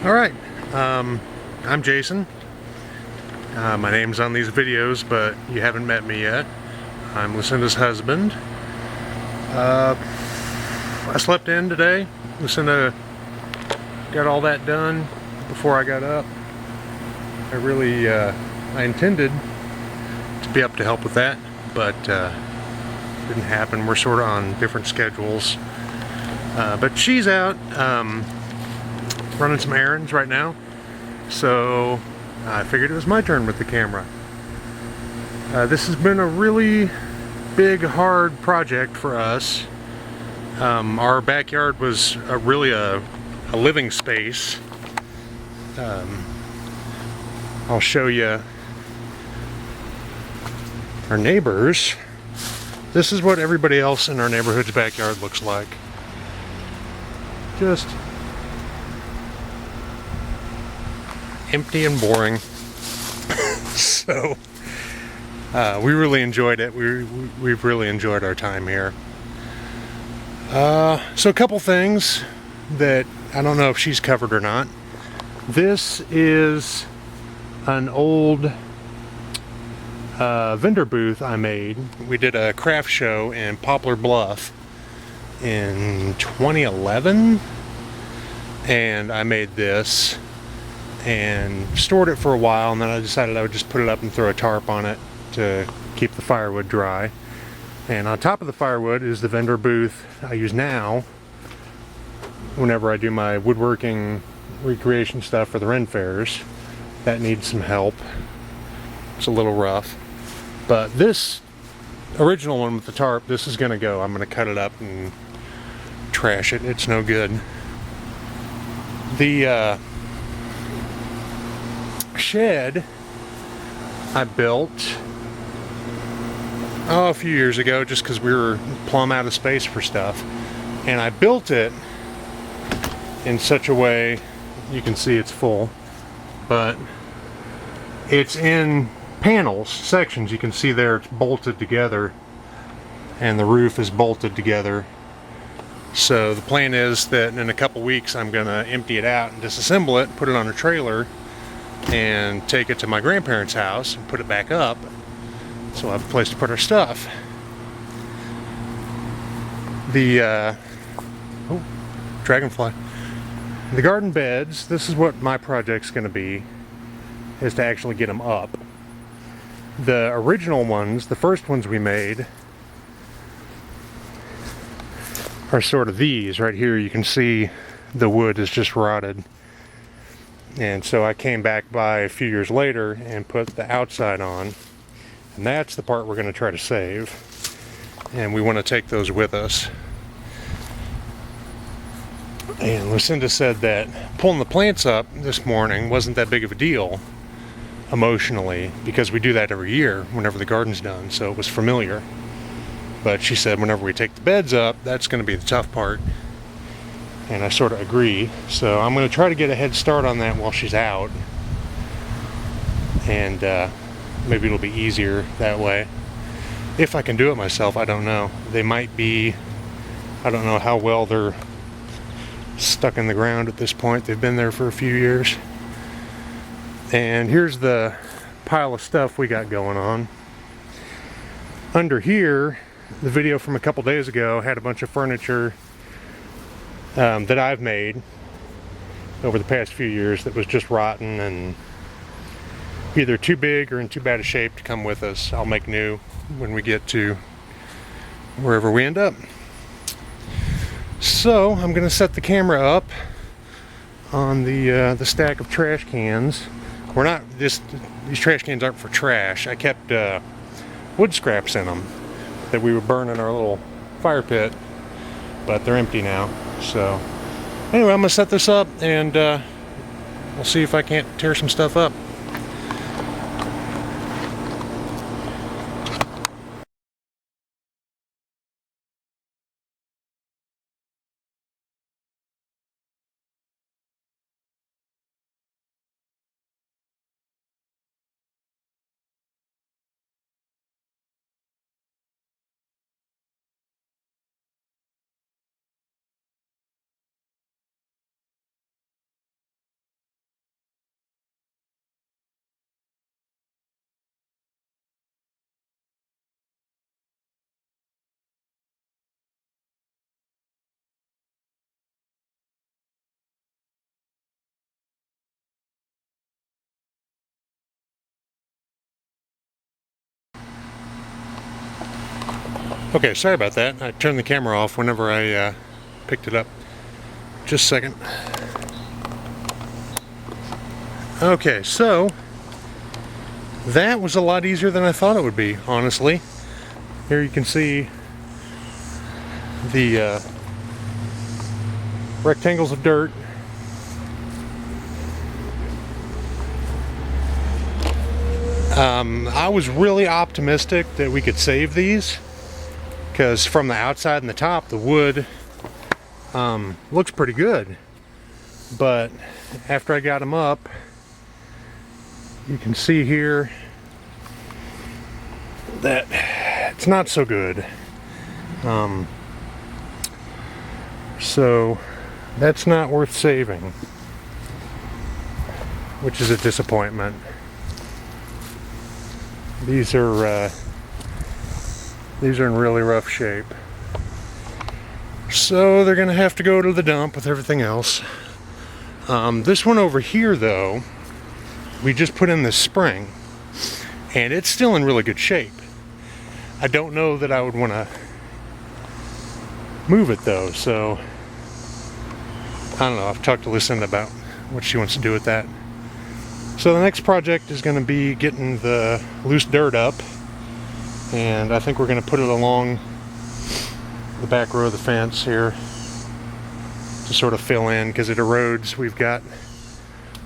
Alright, I'm Jason. My name's on these videos, but you haven't met me yet. I'm Lucinda's husband. I slept in today. Lucinda got all that done before I got up. I intended to be up to help with that, but didn't happen. We're sort of on different schedules. But she's out running some errands right now, so I figured it was my turn with the camera. This has been a really big, hard project for us. Our backyard was really a living space. I'll show you our neighbors. This is what everybody else in our neighborhood's backyard looks like. Just empty and boring. So we really enjoyed it. We've really enjoyed our time here. So a couple things that I don't know if she's covered or not. This is an old vendor booth I made. We did a craft show in Poplar Bluff in 2011, and I made this and stored it for a while, and then I decided I would just put it up and throw a tarp on it to keep the firewood dry. And on top of the firewood is the vendor booth I use now whenever I do my woodworking recreation stuff for the Ren fairs. That needs some help. It's a little rough, but this original one with the tarp, this is gonna go. I'm gonna cut it up and trash it. It's no good. The shed I built a few years ago just because we were plumb out of space for stuff, and I built it in such a way, you can see it's full, but it's in panels, sections. You can see there it's bolted together, and the roof is bolted together. So the plan is that in a couple weeks I'm gonna empty it out and disassemble it, put it on a trailer, and take it to my grandparents' house and put it back up, so we'll have a place to put our stuff. The dragonfly. The garden beds, this is what my project's gonna be, is to actually get them up. The original ones, the first ones we made, are sort of these right here. You can see the wood is just rotted, and so I came back by a few years later and put the outside on, and that's the part we're going to try to save, and we want to take those with us. And Lucinda said that pulling the plants up this morning wasn't that big of a deal emotionally, because we do that every year whenever the garden's done, so it was familiar. But she said whenever we take the beds up, that's going to be the tough part, and I sort of agree. So I'm going to try to get a head start on that while she's out, and maybe it'll be easier that way. If I can do it myself, I don't know. They might be, I don't know how well they're stuck in the ground at this point. They've been there for a few years. And here's the pile of stuff we got going on. Under here, the video from a couple days ago had a bunch of furniture that I've made over the past few years that was just rotten and either too big or in too bad a shape to come with us. I'll make new when we get to wherever we end up. So I'm going to set the camera up on the stack of trash cans. We're not just, these trash cans aren't for trash. I kept wood scraps in them that we would burn in our little fire pit, but they're empty now. So anyway, I'm gonna set this up, and we'll see if I can't tear some stuff up. Okay, sorry about that. I turned the camera off whenever I picked it up. Just a second. Okay, so that was a lot easier than I thought it would be, honestly. Here you can see the rectangles of dirt. I was really optimistic that we could save these, because from the outside and the top, the wood looks pretty good. But after I got them up, you can see here that it's not so good. So that's not worth saving, which is a disappointment. These are in really rough shape. So they're gonna have to go to the dump with everything else. This one over here though, we just put in this spring and it's still in really good shape. I don't know that I would want to move it though, so I don't know. I've talked to Lucinda about what she wants to do with that. So the next project is going to be getting the loose dirt up, and I think we're going to put it along the back row of the fence here to sort of fill in because it erodes. We've got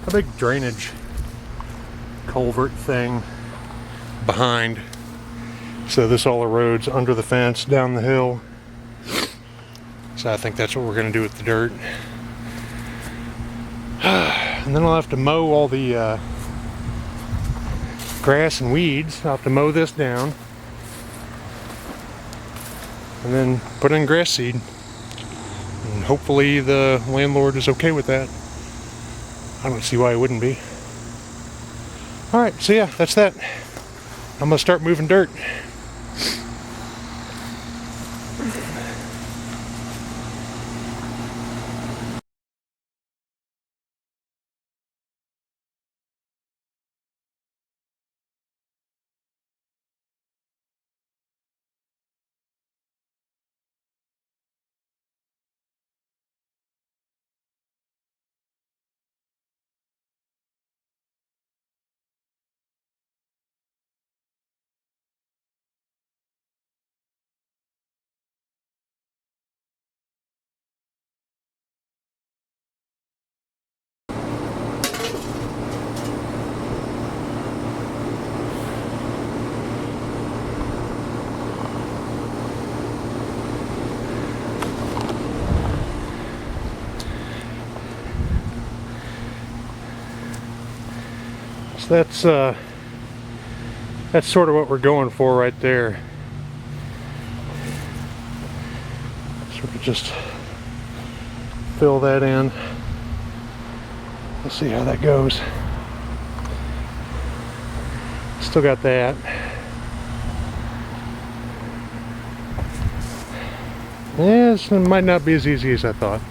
a big drainage culvert thing behind, so this all erodes under the fence down the hill. So I think that's what we're going to do with the dirt. And then I'll have to mow all the grass and weeds. I'll have to mow this down and then put in grass seed, and hopefully the landlord is okay with that. I don't see why he wouldn't be. Alright, so yeah, that's that. I'm gonna start moving dirt. So that's sort of what we're going for right there. So we could just fill that in. Let's see how that goes. Still got that. Yeah, this might not be as easy as I thought.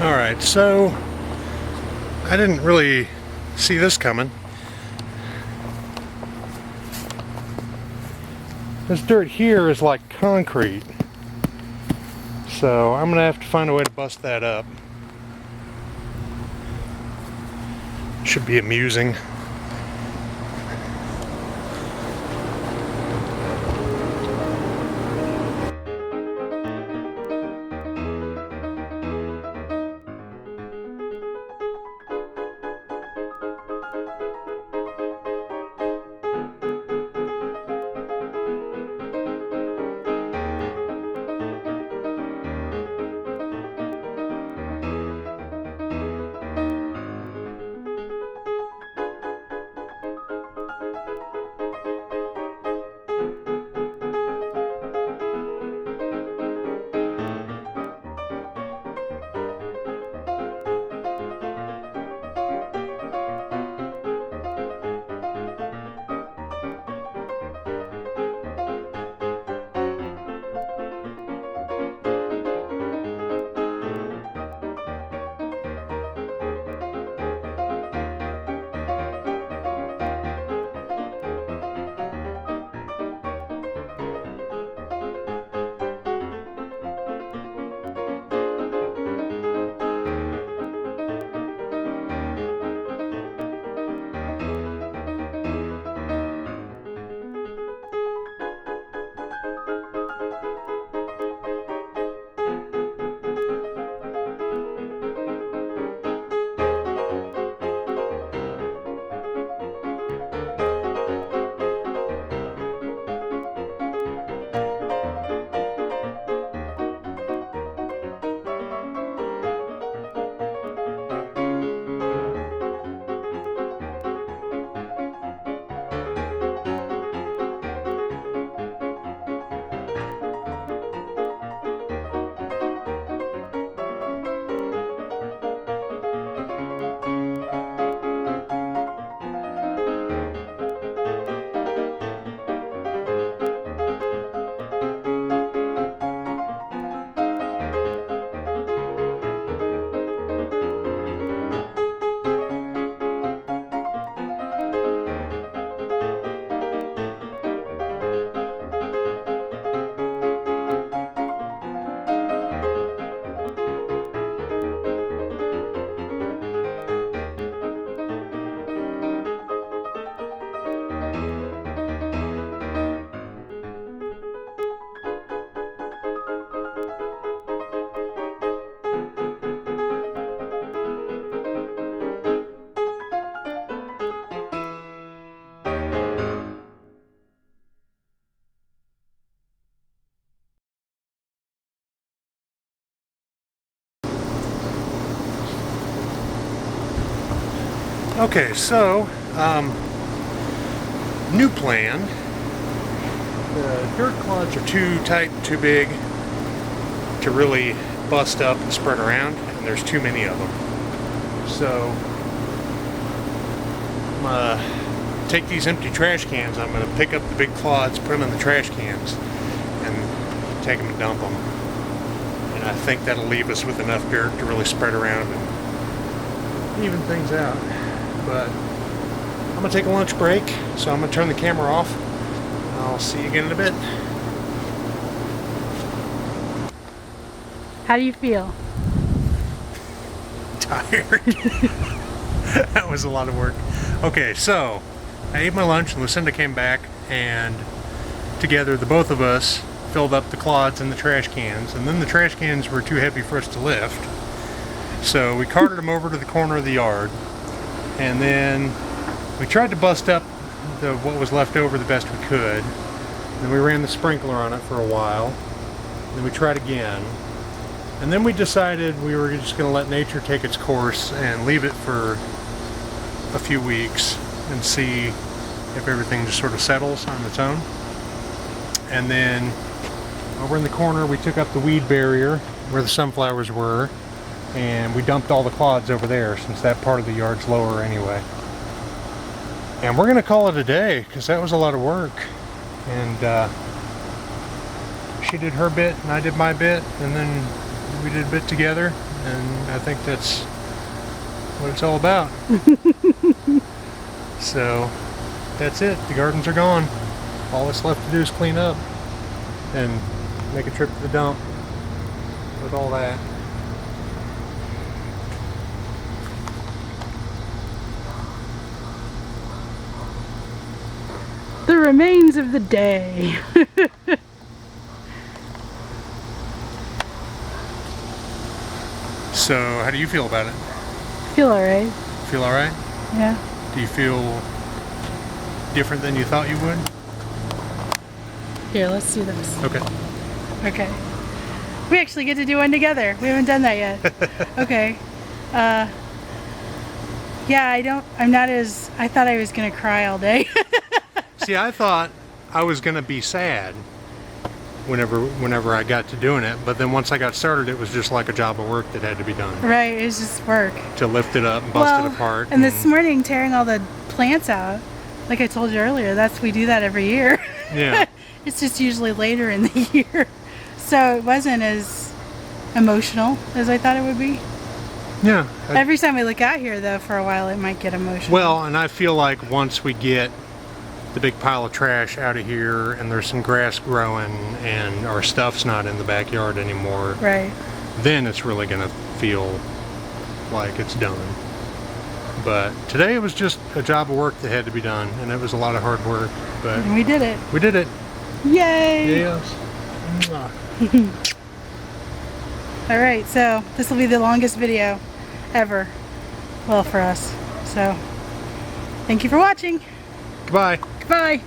Alright, so I didn't really see this coming. This dirt here is like concrete, so I'm gonna have to find a way to bust that up. Should be amusing. Okay, so new plan. The dirt clods are too tight and too big to really bust up and spread around, and there's too many of them. So I'm gonna take these empty trash cans. I'm gonna pick up the big clods, put them in the trash cans, and take them and dump them. And I think that'll leave us with enough dirt to really spread around and even things out. But I'm gonna take a lunch break, so I'm gonna turn the camera off. I'll see you again in a bit. How do you feel? Tired. That was a lot of work. Okay, so I ate my lunch and Lucinda came back, and together the both of us filled up the clods in the trash cans, and then the trash cans were too heavy for us to lift. So we carted them over to the corner of the yard, and then we tried to bust up what was left over the best we could. Then we ran the sprinkler on it for a while. Then we tried again. And then we decided we were just going to let nature take its course and leave it for a few weeks and see if everything just sort of settles on its own. And then over in the corner we took up the weed barrier where the sunflowers were, and we dumped all the clods over there since that part of the yard's lower anyway. And we're going to call it a day because that was a lot of work. And she did her bit and I did my bit, and then we did a bit together, and I think that's what it's all about. So that's it. The gardens are gone. All that's left to do is clean up and make a trip to the dump with all that. The remains of the day. So how do you feel about it? Feel alright. Feel alright? Yeah. Do you feel different than you thought you would? Here, let's do this. Okay. Okay. We actually get to do one together. We haven't done that yet. Okay. Yeah, I'm not as, I thought I was gonna cry all day. See, I thought I was gonna be sad whenever I got to doing it, but then once I got started, it was just like a job of work that had to be done. Right, it was just work. To lift it up and bust it apart. And this morning, tearing all the plants out, like I told you earlier, we do that every year. Yeah. It's just usually later in the year. So it wasn't as emotional as I thought it would be. Yeah. Every time I look out here, though, for a while, it might get emotional. Well, and I feel like once we get the big pile of trash out of here and there's some grass growing and our stuff's not in the backyard anymore, right, then it's really gonna feel like it's done. But today it was just a job of work that had to be done, and it was a lot of hard work, but and we did it. We did it. Yay! Yes. Alright, so this will be the longest video ever, well, for us. So thank you for watching. Goodbye. Goodbye.